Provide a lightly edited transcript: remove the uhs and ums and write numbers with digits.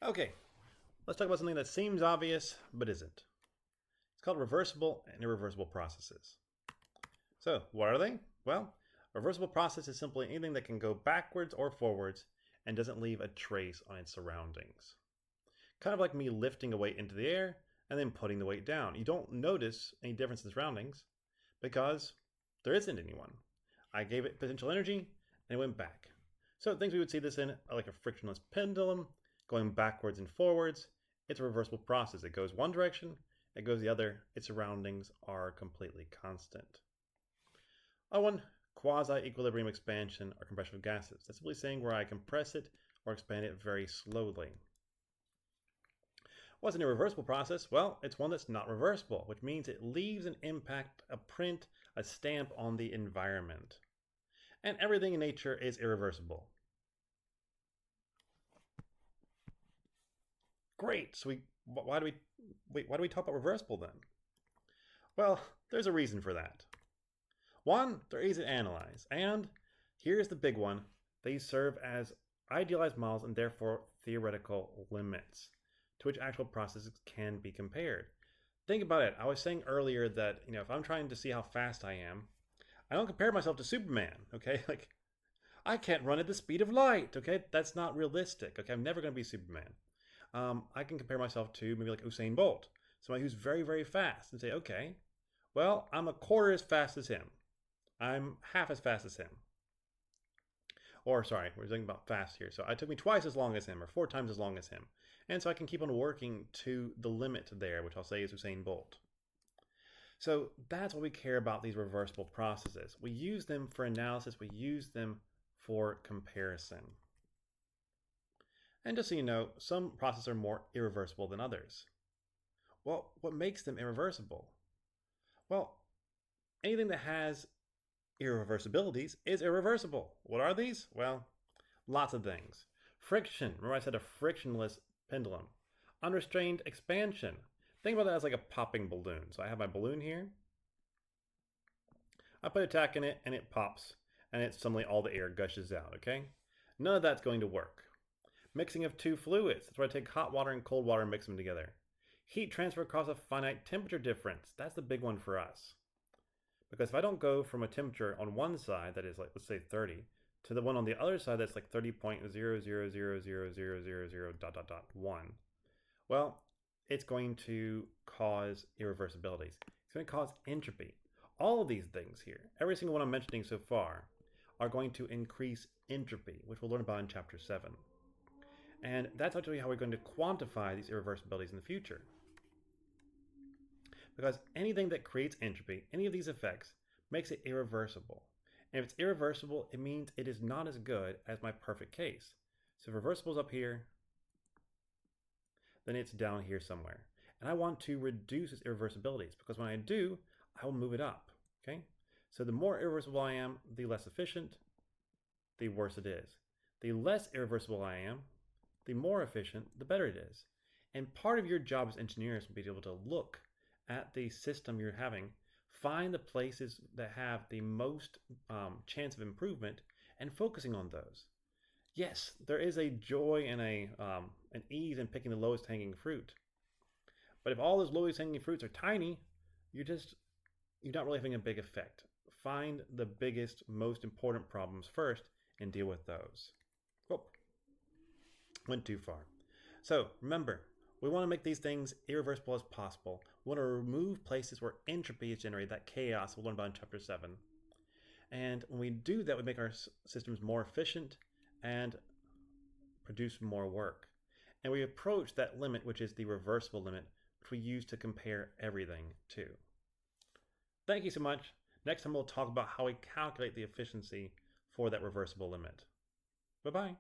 Okay, let's talk about something that seems obvious but isn't. It's called reversible and irreversible processes. So, what are they? Well, a reversible process is simply anything that can go backwards or forwards and doesn't leave a trace on its surroundings. Kind of like me lifting a weight into the air and then putting the weight down. You don't notice any difference in the surroundings because there isn't any one. I gave it potential energy and it went back. So things we would see this in are like a frictionless pendulum going backwards and forwards. It's a reversible process. It goes one direction, it goes the other. Its surroundings are completely constant. One, quasi-equilibrium expansion or compression of gases. That's simply saying where I compress it or expand it very slowly. What's an irreversible process? Well, it's one that's not reversible, which means it leaves an impact, a print, a stamp on the environment. And everything in nature is irreversible. Great. So why do we talk about reversible then? Well, there's a reason for that. One, they're easy to analyze, and here's the big one: they serve as idealized models and therefore theoretical limits to which actual processes can be compared. Think about it. I was saying earlier that if I'm trying to see how fast I am, I don't compare myself to Superman. Okay, like I can't run at the speed of light. Okay, that's not realistic. Okay, I'm never going to be Superman. I can compare myself to maybe like Usain Bolt, somebody who's very, very fast, and say, okay, well, I'm a quarter as fast as him. I'm half as fast as him. Or, sorry, we're talking about fast here. So it took me twice as long as him, or 4 times as long as him. And so I can keep on working to the limit there, which I'll say is Usain Bolt. So that's what we care about these reversible processes. We use them for analysis. We use them for comparison. And just so you know, some processes are more irreversible than others. Well, what makes them irreversible? Well, anything that has irreversibilities is irreversible. What are these? Well, lots of things. Friction. Remember I said a frictionless pendulum. Unrestrained expansion. Think about that as like a popping balloon. So I have my balloon here. I put a tack in it and it pops, and it's suddenly all the air gushes out, okay? None of that's going to work. Mixing of two fluids. That's where I take hot water and cold water and mix them together. Heat transfer across a finite temperature difference. That's the big one for us. Because if I don't go from a temperature on one side that is like, let's say 30, to the one on the other side that's like 30.0000000.1, well, it's going to cause irreversibilities. It's going to cause entropy. All of these things here, every single one I'm mentioning so far, are going to increase entropy, which we'll learn about in Chapter 7. And that's actually how we're going to quantify these irreversibilities in the future. Because anything that creates entropy, any of these effects, makes it irreversible. And if it's irreversible, it means it is not as good as my perfect case. So if reversible is up here, then it's down here somewhere. And I want to reduce its irreversibilities, because when I do, I will move it up. Okay? So the more irreversible I am, the less efficient, the worse it is. The less irreversible I am, the more efficient, the better it is. And part of your job as engineers will be able to look at the system you're having, find the places that have the most chance of improvement, and focusing on those. Yes, there is a joy and an ease in picking the lowest hanging fruit. But if all those lowest hanging fruits are tiny, you're not really having a big effect. Find the biggest, most important problems first and deal with those. Oh, went too far. So remember, we want to make these things irreversible as possible. We want to remove places where entropy is generated, that chaos we'll learn about in Chapter 7. And when we do that, we make our systems more efficient and produce more work. And we approach that limit, which is the reversible limit, which we use to compare everything to. Thank you so much. Next time we'll talk about how we calculate the efficiency for that reversible limit. Bye-bye.